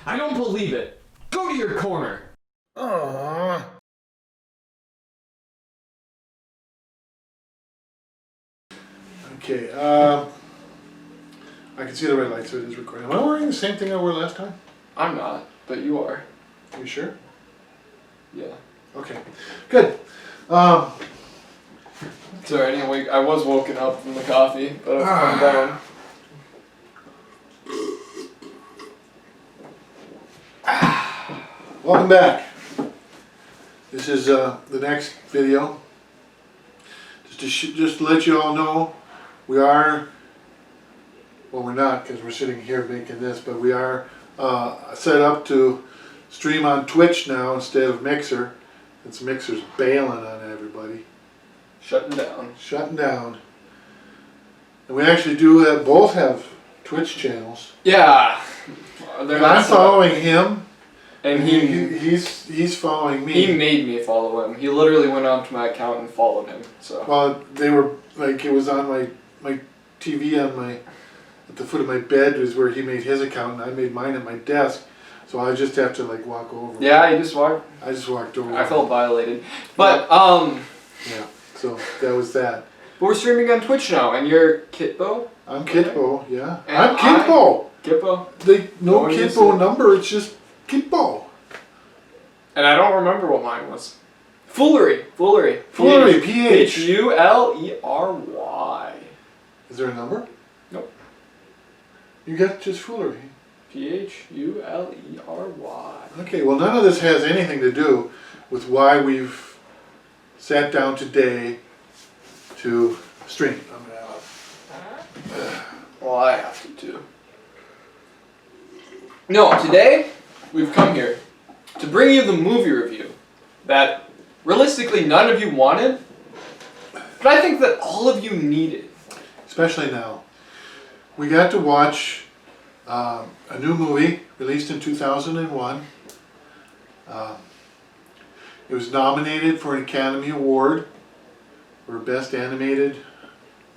I don't believe it. Go to your corner. Aww. Okay, I can see the red light, so it is recording. Am I wearing the same thing I wore last time? I'm not, but you are. Are you sure? Yeah. Okay, good. Sorry, I was woken up from the coffee, but I'm down. Welcome back. This is the next video. Just to let you all know, we are, well, we're not because we're sitting here making this, but we are set up to stream on Twitch now instead of Mixer. It's Mixer's bailing on everybody. Shutting down. Shutting down. And we actually do both have Twitch channels. Yeah. And I'm following him. And he's following me. He made me follow him. He literally went onto my account and followed him. So. Well, they were like, it was on my TV on at the foot of my bed was where he made his account, and I made mine at my desk. So I just have to like walk over. Yeah, you just walked. I just walked over. I felt violated, but Yeah. So that was that. But we're streaming on Twitch now, and you're Kitbo. I'm Kitbo. Yeah. And I'm Kitbo. Kitbo. No Kitbo number. It's just Kitbo. And I don't remember what mine was. Foolery. Foolery. PH. Fulery. Is there a number? Nope. You got just Foolery. Fulery. Okay, well none of this has anything to do with why we've sat down today to stream. Well, I have to too. No, today we've come here to bring you the movie review that realistically none of you wanted, but I think that all of you needed. Especially now. We got to watch a new movie released in 2001. It was nominated for an Academy Award for Best Animated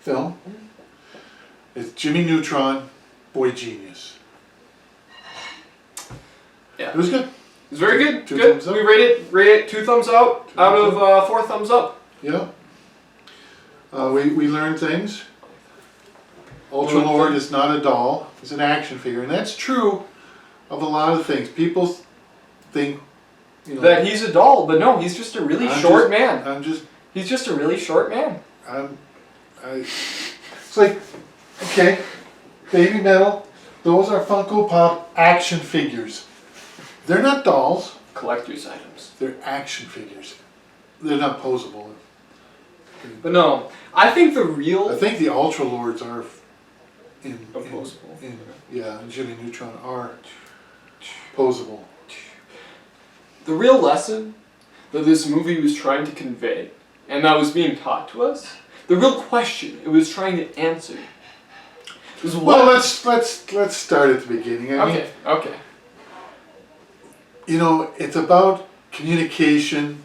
Film. It's Jimmy Neutron, Boy Genius. Yeah. It was good. It was very good. Two good. thumbs up. We rate it 2 thumbs out of 4 thumbs up. Yeah. We learned things. Ultra Lord is not a doll. He's an action figure. And that's true of a lot of things. People think, you know, that he's a doll, but no, he's just a really short man. He's just a really short man. It's like, okay, Baby Metal, those are Funko Pop action figures. They're not dolls. Collector's items. They're action figures. They're not posable. But no, I think the Ultra Lords are posable. And Jimmy Neutron are posable. The real lesson that this movie was trying to convey, and that was being taught to us, the real question it was trying to answer, was what... Well, let's start at the beginning. Okay. You know, it's about communication,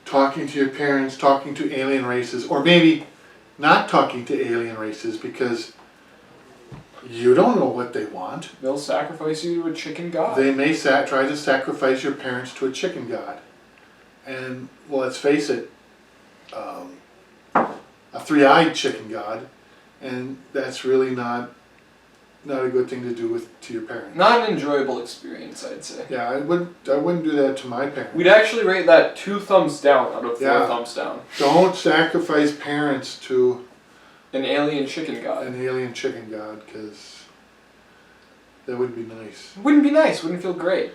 talking to your parents, talking to alien races, or maybe not talking to alien races because you don't know what they want. They'll sacrifice you to a chicken god. They may try to sacrifice your parents to a chicken god. And, well, let's face it, a three-eyed chicken god, and that's really not a good thing to do to your parents. Not an enjoyable experience, I'd say. Yeah, I wouldn't do that to my parents. We'd actually rate that 2 thumbs down out of 4 thumbs down. Don't sacrifice parents to an alien chicken god. An alien chicken god, because that wouldn't be nice. It wouldn't be nice. Wouldn't feel great.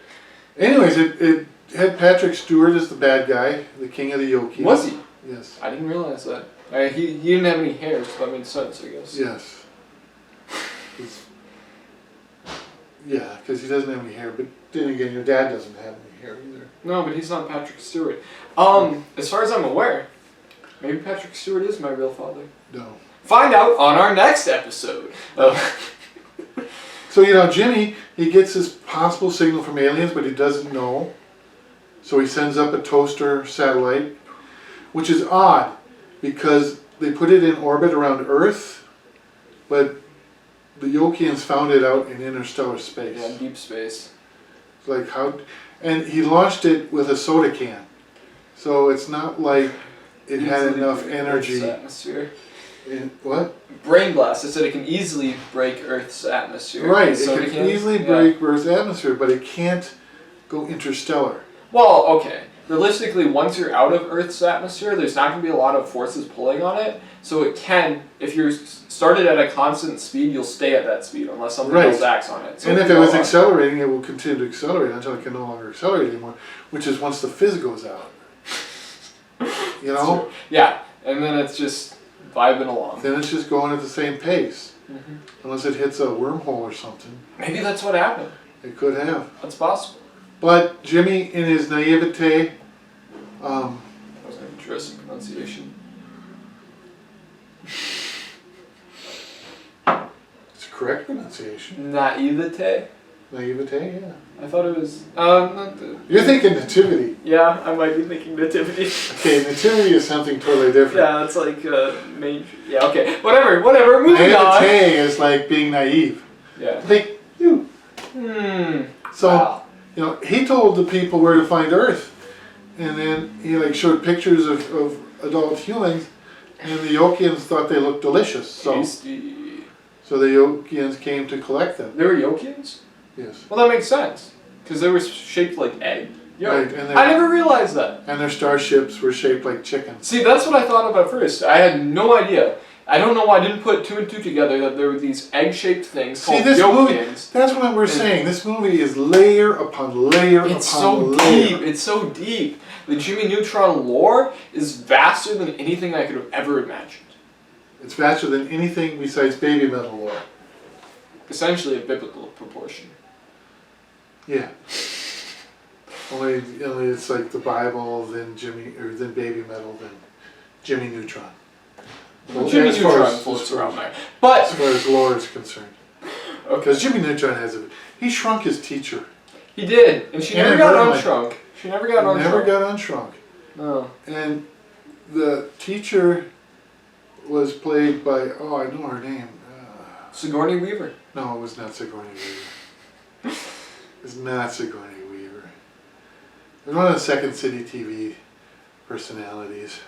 Anyways, it had Patrick Stewart as the bad guy, the king of the Yoki. Was he? Yes. I didn't realize that. He didn't have any hair, so that made sense, I guess. Yes. Yeah, because he doesn't have any hair. But then again, your dad doesn't have any hair either. No, but he's not Patrick Stewart. As far as I'm aware, maybe Patrick Stewart is my real father. No. Find out on our next episode. So, you know, Jimmy, he gets this possible signal from aliens, but he doesn't know. So he sends up a toaster satellite, which is odd because they put it in orbit around Earth, but the Yokians found it out in interstellar space. Yeah, deep space. like how, and he launched it with a soda can, so it's not like it had Easily enough break energy. Earth's atmosphere. In what? Brain blast. I said it can easily break Earth's atmosphere. Right, it Soda can cans? easily Yeah. break Earth's atmosphere, but it can't go interstellar. Well, okay. Realistically, once you're out of Earth's atmosphere, there's not going to be a lot of forces pulling on it. So it can, if you're started at a constant speed, you'll stay at that speed unless something Right. else acts on it. So And if can it was go on. accelerating, it will continue to accelerate until it can no longer accelerate anymore, which is once the fizz goes out. You know? True. Yeah, and then it's just vibing along. Then it's just going at the same pace. Mhm. Unless it hits a wormhole or something. Maybe that's what happened. It could have. That's possible. But Jimmy, in his naivete, That was an interesting pronunciation. it's a correct pronunciation. Naivete? Naivete, yeah. I thought it was. You're thinking nativity. Yeah, I might be thinking nativity. Okay, nativity is something totally different. Yeah, it's like main. Yeah, okay. Whatever. Moving on. Naivete is like being naive. Yeah. Like you. So, Wow. you know, he told the people where to find Earth. And then he like showed pictures of adult humans, and the Yokians thought they looked delicious. So the Yokians came to collect them. They were Yokians? Yes. Well, that makes sense. Because they were shaped like egg. Right, and I never realized that. And their starships were shaped like chickens. See, that's what I thought of at first. I had no idea. I don't know why I didn't put two and two together that there were these egg-shaped things See, called this movie, Yokians. that's what we're saying. This movie is layer upon layer It's upon so layer. deep. It's so deep. The Jimmy Neutron lore is vaster than anything I could have ever imagined. It's vaster than anything besides baby metal lore. Essentially a biblical proportion. Yeah. Only it's like the Bible, then then baby metal, then Jimmy Neutron. Well, Jimmy as far Neutron as- floats as far around as- there. But, As far as lore is concerned. okay, Because Jimmy Neutron he shrunk his teacher. he did. And she And never got Vermont. unshrunk. She never got unshrunk. Never got unshrunk. No. And the teacher was played by, oh, I know her name. Sigourney Weaver. No, it was not Sigourney Weaver. It's not Sigourney Weaver. It was one of the Second City TV personalities.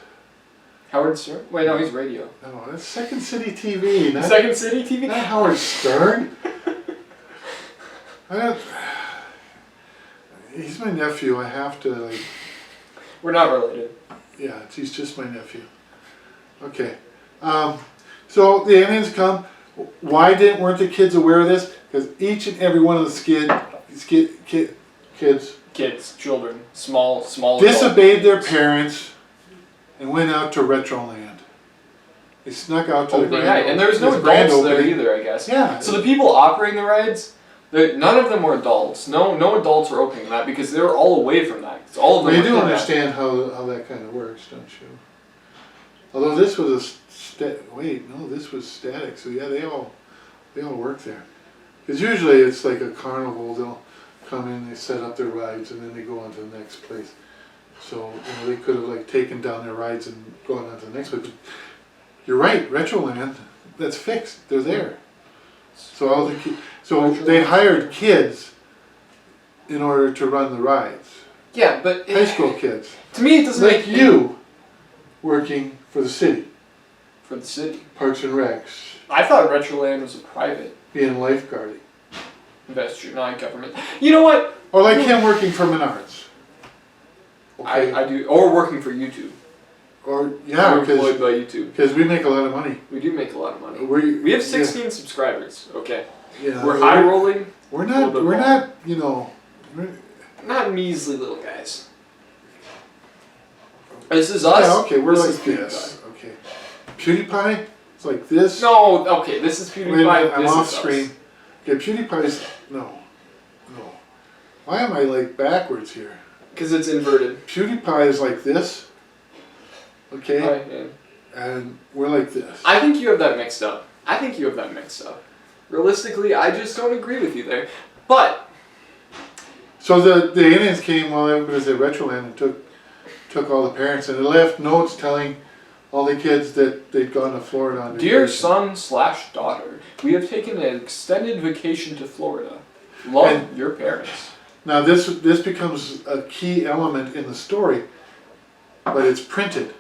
Howard Stern? Wait, no, he's radio. No, that's Second City TV, not, Second City TV? not Howard Stern. He's my nephew. I have to, like, We're not related. yeah, he's just my nephew. Okay. So the aliens come. Why weren't the kids aware of this? Because each and every one of the kids Kids, children, small disobeyed their parents and went out to Retroland. They snuck out to the opening grand night. And there was no this grand adults there opening. either, I guess. Yeah. So the people operating the rides, none of them were adults. No adults were opening that because they were all away from that. 'Cause all of them Well, you were do kidnapped. understand how that kind of works, don't you? Although this was this was static. So yeah, they all work there. Because usually it's like a carnival. They'll come in, they set up their rides, and then they go on to the next place. So they could have like taken down their rides and gone on to the next place. But you're right, Retroland, that's fixed. They're there. So all the they hired kids in order to run the rides. Yeah, but High school kids. To me, it doesn't Like make you, working for the city, for the city. Parks and Recs, I thought Retroland was a private being lifeguarding. investor, not government. You know what? Or like him working for Menards. Okay. I do, or working for YouTube. Or yeah, We're employed by YouTube. because we make a lot of money. We do make a lot of money. We have 16 subscribers. Okay, Yeah, we're high rolling. We're a little not. bit We're more. not. You know. Not measly little guys. This is us. Yeah. Okay. We're This like is PewDiePie. this. Okay. PewDiePie. It's like this. No, okay, this is Wait a PewDiePie. minute, I'm This off is us. screen. Okay. PewDiePie's no. Why am I like backwards here? Because it's inverted. PewDiePie is like this. Okay. Right, yeah. And we're like this. I think you have that mixed up. Realistically, I just don't agree with you there. But So the aliens came while everybody was at Retroland and took all the parents, and they left notes telling all the kids that they'd gone to Florida on dear vacation. son/daughter, we have taken an extended vacation to Florida. Love And- your parents. Now this becomes a key element in the story, but it's printed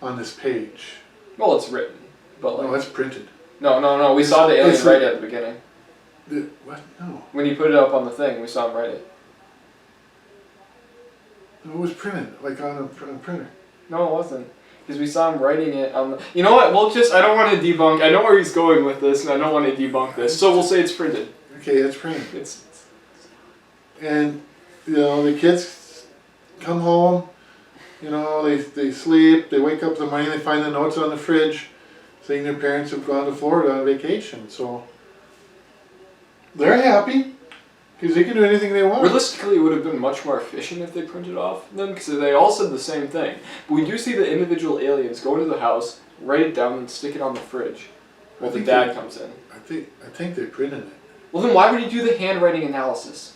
on this page. Well, it's written, but like... No, it's printed. No. We saw the alien write it at the beginning. What? No. When he put it up on the thing, we saw him write it. No, it was printed, like on a printer. No, it wasn't. Because we saw him writing it on the... You know what? We'll just... I don't want to debunk... I know where he's going with this, and I don't want to debunk this. So we'll say it's printed. Okay, it's printed. It's... And, you know, the kids come home, you know, they sleep, they wake up in the morning, they find the notes on the fridge saying their parents have gone to Florida on vacation. So they're happy because they can do anything they want. Realistically, it would have been much more efficient if they printed off them, because they all said the same thing. But we do see the individual aliens go into the house, write it down, and stick it on the fridge while the dad comes in. I think they printed it. Well, then why would he do the handwriting analysis?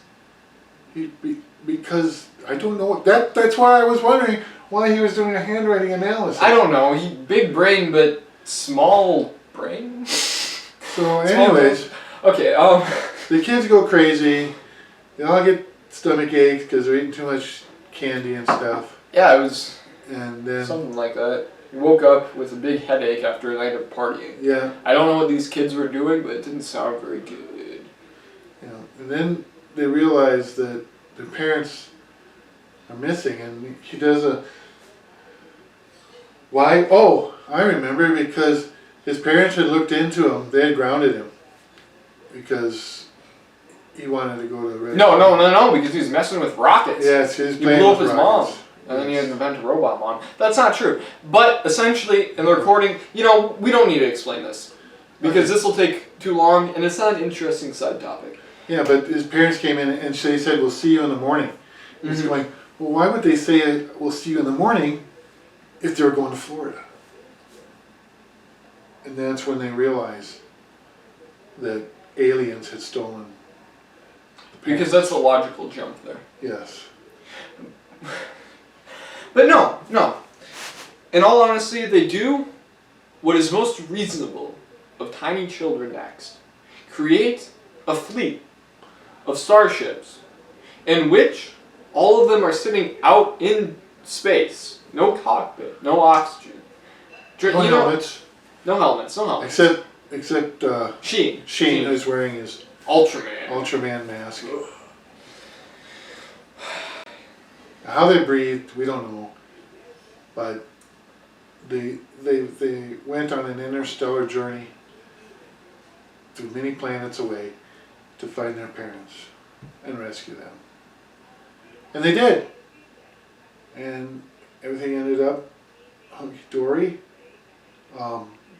Because I don't know. That's why I was wondering why he was doing a handwriting analysis. I don't know. He big brain, but small brain. So, anyways, okay. The kids go crazy. They all get stomach aches because they're eating too much candy and stuff. Yeah, it was. And then something like that. He woke up with a big headache after a night of partying. Yeah. I don't know what these kids were doing, but it didn't sound very good. Yeah. And then they realize that their parents are missing, and he does a... Why? Oh, I remember, because his parents had looked into him. They had grounded him because he wanted to go to the red. No, because he was messing with rockets. Yes, he was He playing blew up with his rockets. mom. And then he had to invent a robot mom. That's not true. But essentially, in the recording, you know, we don't need to explain this. Because this will take too long, and it's not an interesting side topic. Yeah, but his parents came in and they said, "We'll see you in the morning." Mm-hmm. He's going, well, why would they say, "We'll see you in the morning," if they were going to Florida? And that's when they realized that aliens had stolen the parents. Because that's a logical jump there. Yes. But no. In all honesty, they do what is most reasonable of tiny children next. Create a fleet of starships in which all of them are sitting out in space. No cockpit, no oxygen. No helmets. No helmets. Except Sheen is wearing his Ultraman mask. How they breathed, we don't know. But they went on an interstellar journey through many planets away to find their parents and rescue them. And they did. And everything ended up hunky-dory.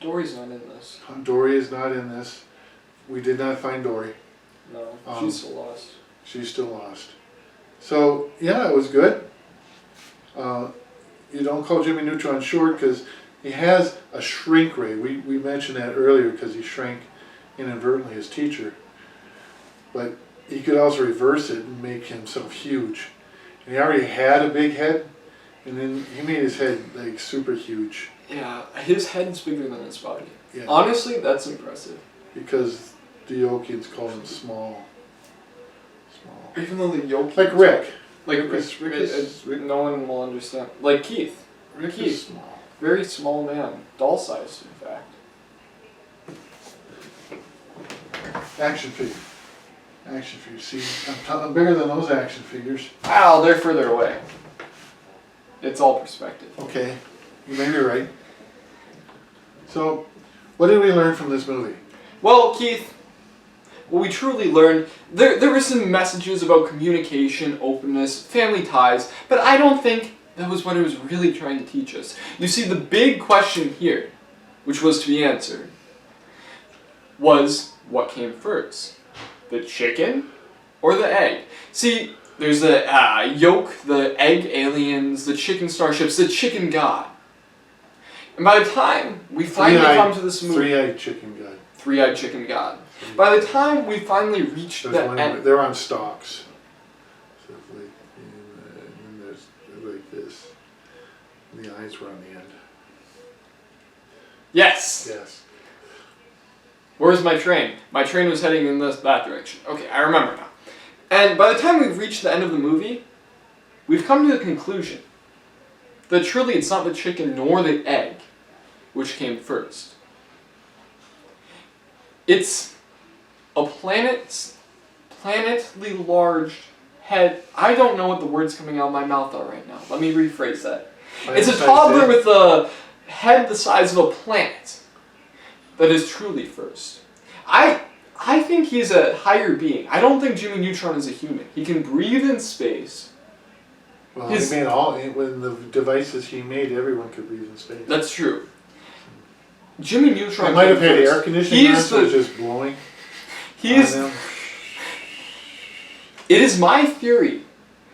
Dory's not in this. Dory is not in this. We did not find Dory. No, she's still lost. She's still lost. So, yeah, it was good. You don't call Jimmy Neutron short because he has a shrink ray. We mentioned that earlier because he shrank inadvertently his teacher. But he could also reverse it and make himself huge. And he already had a big head, and then he made his head like super huge. Yeah, his head's bigger than his body. Yeah. Honestly, that's impressive. Because the Yokians call him small. Even though the Yokians... Like Rick. Rick, no one will understand. Like Keith. Rick is small. Very small man. Doll sized, in fact. Action figure. See, I'm bigger than those action figures. Wow, they're further away. It's all perspective. Okay, you may be right. So, what did we learn from this movie? Well, Keith, what we truly learned, there were some messages about communication, openness, family ties, but I don't think that was what it was really trying to teach us. You see, the big question here, which was to be answered, was what came first? The chicken or the egg? See, there's the yolk, the egg aliens, the chicken starships, the chicken god. And by the time we finally come to this movie... Three-eyed chicken god. Three-eyed chicken god. By the time we finally reach the end... They're on stalks. So and there's like this. And the eyes were on the end. Yes! Yes. Where's my train? My train was heading in that direction. Okay, I remember now. And by the time we've reached the end of the movie, we've come to the conclusion that truly it's not the chicken nor the egg which came first. It's a planetly large head. I don't know what the words coming out of my mouth are right now. Let me rephrase that. It's a toddler with a head the size of a planet that is truly first. I think he's a higher being. I don't think Jimmy Neutron is a human. He can breathe in space. Well, he made when the devices he made, everyone could breathe in space. That's true. Jimmy Neutron. He might have had air conditioning on, so it's just blowing. It is my theory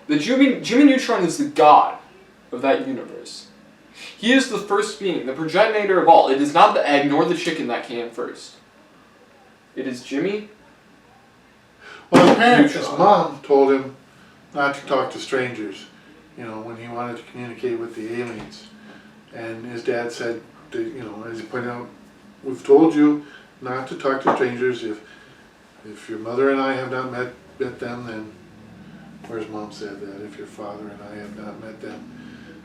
that Jimmy Neutron is the god of that universe. He is the first being, the progenitor of all. It is not the egg nor the chicken that came first. It is Jimmy. Well, apparently his mom told him not to talk to strangers, when he wanted to communicate with the aliens. And his dad said, as he pointed out, we've told you not to talk to strangers. If your mother and I have not met them, then, where's mom said that? If your father and I have not met them,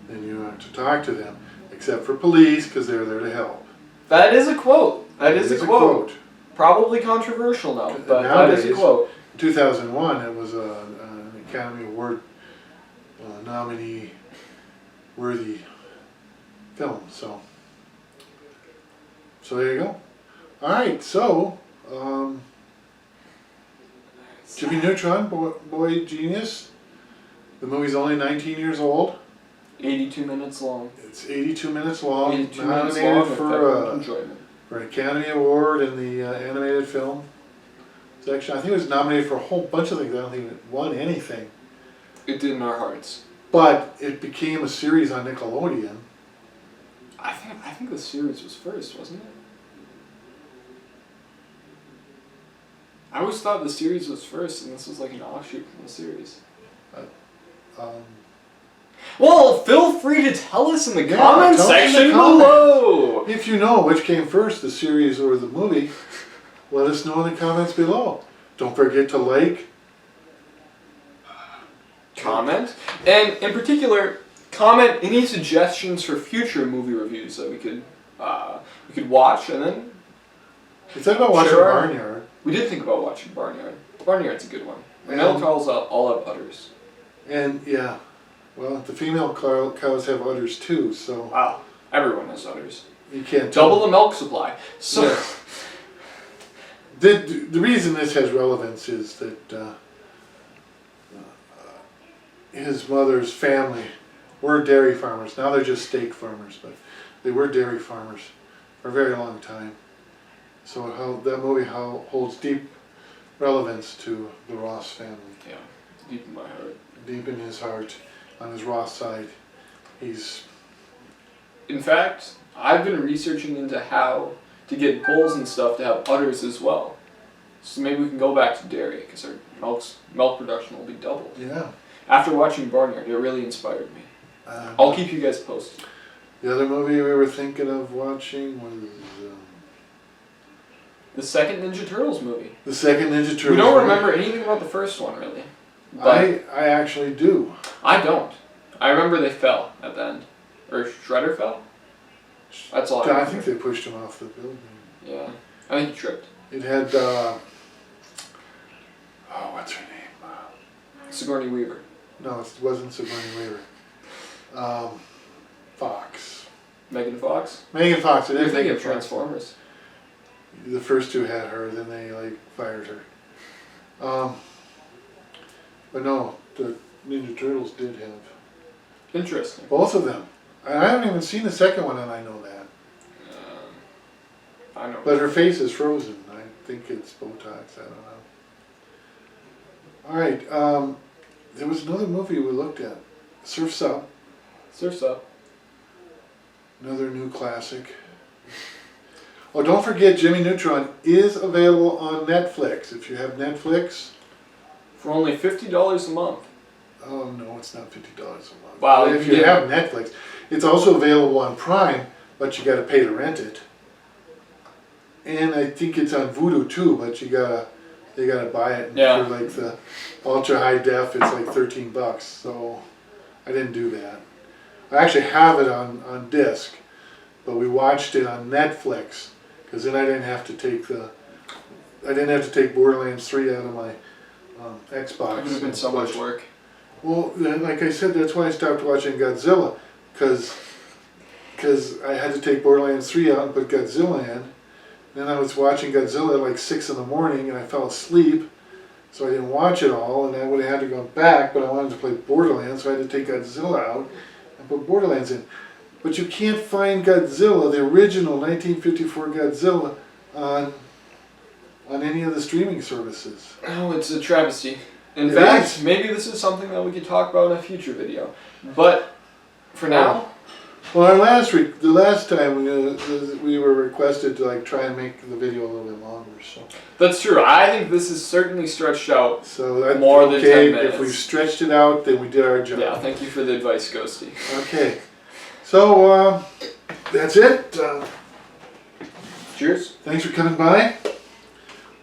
then you aren't to talk to them, except for police, because they're there to help. That is a quote. That is a quote. Probably controversial now, but nowadays, that is a quote. In 2001, it was an Academy Award nominee-worthy film. So there you go. All right, so Jimmy Neutron, boy genius. The movie's only 19 years old. 82 minutes long. It's 82 minutes long. 82 nominated minutes long for an Academy Award in the animated film section. I think it was nominated for a whole bunch of things. I don't think it won anything. It did in our hearts. But it became a series on Nickelodeon. I think the series was first, wasn't it? I always thought the series was first, and this was like an offshoot from the series. Well, feel free to tell us in the comment section below. If you know which came first, the series or the movie, let us know in the comments below. Don't forget to like, comment, and in particular, comment any suggestions for future movie reviews that we could watch, and then we thought about watching Barnyard. We did think about watching Barnyard. Barnyard's a good one. Male cows all have udders. And yeah, well, the female cows have udders too. So wow, everyone has udders. You can't double the milk supply. So the reason this has relevance is that his mother's family were dairy farmers. Now they're just steak farmers, but they were dairy farmers for a very long time. So that movie holds deep relevance to the Ross family. Yeah, deep in my heart. Deep in his heart, on his Ross side, he's... In fact, I've been researching into how to get bulls and stuff to have udders as well. So maybe we can go back to dairy, because our milk production will be doubled. Yeah. After watching Barnyard, it really inspired me. I'll keep you guys posted. The other movie we were thinking of watching was... the second Ninja Turtles movie. The second Ninja Turtles We don't remember anything about the first one, really. I actually do. I don't. I remember they fell at the end. Or Shredder fell? That's all I remember. I think they pushed him off the building. Yeah. I think he tripped. It had, what's her name? Sigourney Weaver. No, it wasn't Sigourney Weaver. Fox. Megan Fox? Megan Fox. You're thinking of Transformers. The first two had her, then they fired her. But no, the Ninja Turtles did have. Interesting. Both of them. I haven't even seen the second one, and I know that. I know. But her face is frozen. I think it's Botox. I don't know. All right. There was another movie we looked at. Surf's Up. Surf's Up. Another new classic. Oh, don't forget, Jimmy Neutron is available on Netflix. If you have Netflix. For only $50 a month. Oh, no, it's not $50 a month. Wow. If you have Netflix. It's also available on Prime, but you got to pay to rent it. And I think it's on Vudu too, but you got to they gotta buy it. And Yeah. for like the ultra high def, it's like $13. So I didn't do that. I actually have it on disc, but we watched it on Netflix because then I didn't have to take Borderlands 3 out of my Xbox. It would have been so much work. Well, then, like I said, that's why I stopped watching Godzilla, because I had to take Borderlands 3 out and put Godzilla in. Then I was watching Godzilla at like 6 in the morning and I fell asleep, so I didn't watch it all, and I would have had to go back, but I wanted to play Borderlands, so I had to take Godzilla out and put Borderlands in. But you can't find Godzilla, the original 1954 Godzilla, on any of the streaming services. Oh, it's a travesty. In It fact, is. maybe this is something that we could talk about in a future video. But for now, Well, the last time we were requested to like try and make the video a little bit longer, so that's true. I think this is certainly stretched out. that's More than 10 minutes. If we stretched it out, then we did our job. Yeah, thank you for the advice, Ghosty. Okay, so that's it. Cheers. Thanks for coming by.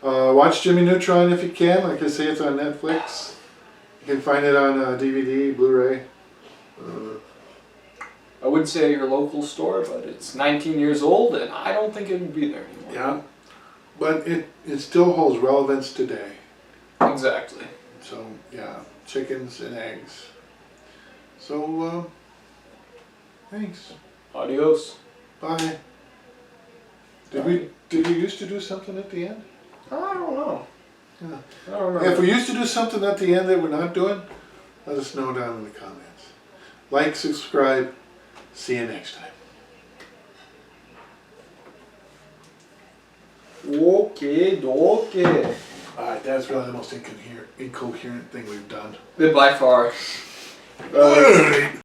Watch Jimmy Neutron if you can. Like I say, it's on Netflix. You can find it on DVD, Blu-ray. I would say your local store, but it's 19 years old, and I don't think it would be there anymore. Yeah, but it still holds relevance today. Exactly. So yeah, chickens and eggs. So thanks. Adios. Bye. Did we used to do something at the end? I don't know. Yeah. I don't remember. If we used to do something at the end that we're not doing, let us know down in the comments. Like, subscribe. See you next time. Okay. Alright, that's really the most incoherent thing we've done. By far. Alright.